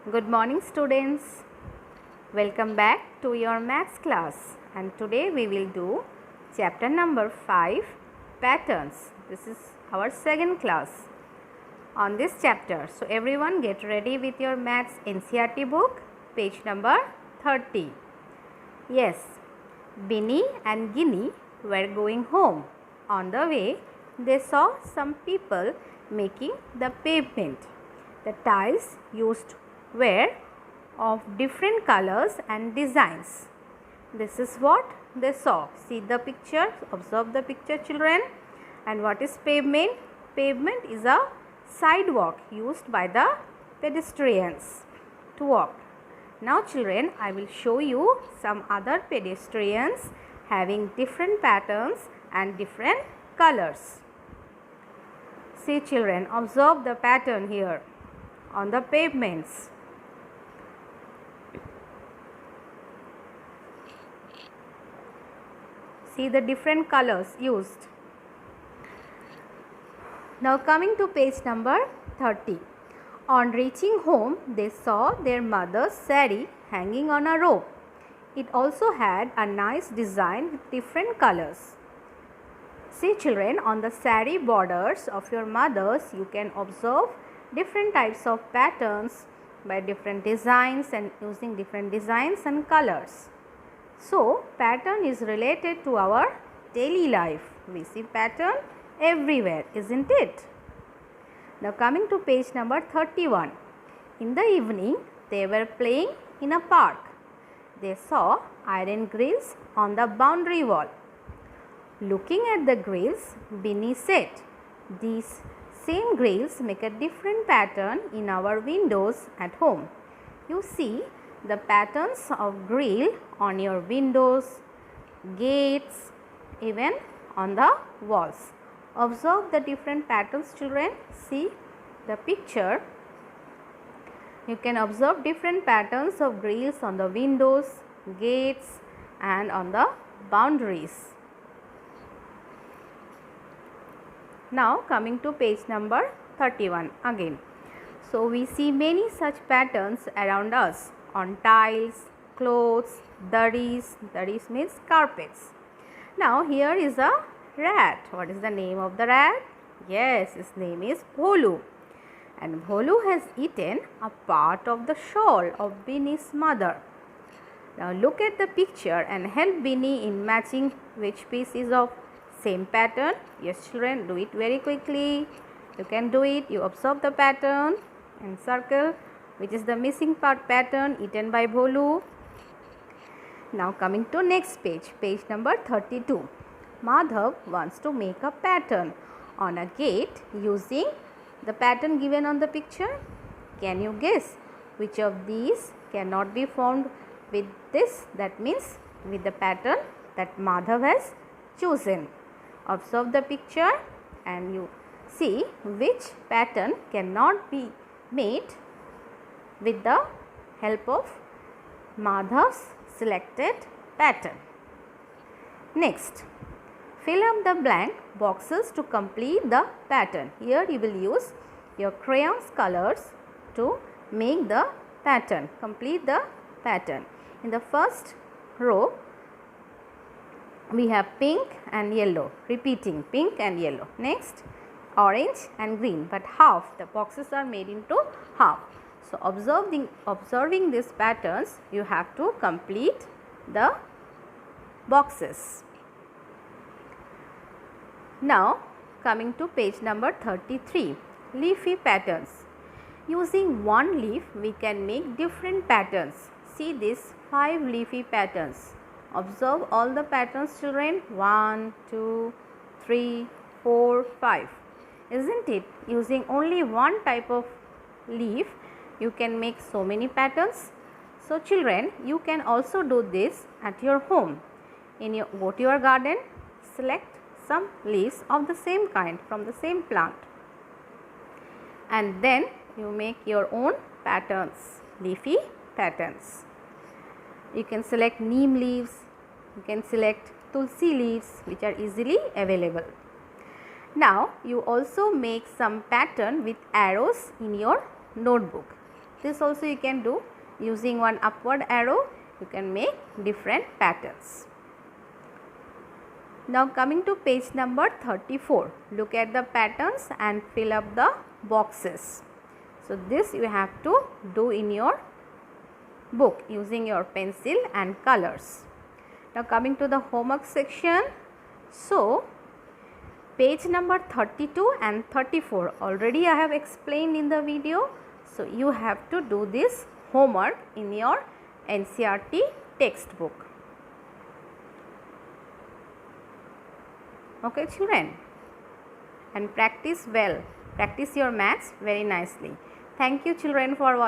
Good morning students. Welcome back to your maths class, and today we will do chapter number 5, patterns. This is our second class on this chapter. So everyone get ready with your maths NCERT book, page number 30. Yes, Binny and Ginny were going home. On the way, they saw some people making the pavement. The tiles used were of different colors and designs. This is what they saw. See the picture, observe the picture children. And what is pavement? Pavement is a sidewalk used by the pedestrians to walk. Now children, I will show you some other pedestrians having different patterns and different colors. See children, observe the pattern here on the pavements. See the different colors used. Now coming to page number 30. On reaching home, they saw their mother's saree hanging on a rope. It also had a nice design with different colors. See children, on the saree borders of your mother's, you can observe different types of patterns by different designs and using different designs and colors. So, pattern is related to our daily life. We see pattern everywhere, isn't it? Now coming to page number 31. In the evening, they were playing in a park. They saw iron grills on the boundary wall. Looking at the grills, Binny said, "These same grills make a different pattern in our windows at home." You see the patterns of grill on your windows, gates, even on the walls. Observe the different patterns children. See the picture. You can observe different patterns of grills on the windows, gates and on the boundaries. Now coming to page number 31 again. So we see many such patterns around us on tiles, clothes, Daddies means carpets. Now here is a rat. What is the name of the rat? Yes, his name is Bholu. And Bholu has eaten a part of the shawl of Binny's mother. Now look at the picture and help Binny in matching which piece is of same pattern. Yes children, do it very quickly. You can do it. You observe the pattern and circle which is the missing part pattern eaten by Bholu. Now coming to next page, page number 32. Madhav wants to make a pattern on a gate using the pattern given on the picture. Can you guess which of these cannot be formed with this? That means with the pattern that Madhav has chosen. Observe the picture and you see which pattern cannot be made with the help of Madhav's selected pattern. Next, fill up the blank boxes to complete the pattern. Here you will use your crayons colors to make the pattern, complete the pattern. In the first row, we have pink and yellow, repeating pink and yellow. Next, orange and green, but half, the boxes are made into half. So observing these patterns, you have to complete the boxes. Now coming to page number 33, leafy patterns. Using one leaf, we can make different patterns. See these 5 leafy patterns. Observe all the patterns children. 1, 2, 3, 4, 5. Isn't it? Using only one type of leaf, you can make so many patterns. So children, you can also do this at your home. Go to your garden, select some leaves of the same kind from the same plant, and then you make your own patterns, leafy patterns. You can select neem leaves, you can select tulsi leaves which are easily available. Now you also make some pattern with arrows in your notebook. This also you can do using one upward arrow. You can make different patterns. Now coming to page number 34, look at the patterns and fill up the boxes. So this you have to do in your book using your pencil and colors. Now coming to the homework section, so page number 32 and 34 already I have explained in the video. So you have to do this homework in your NCERT textbook. Okay children, and practice well, practice your maths very nicely. Thank you children for watching.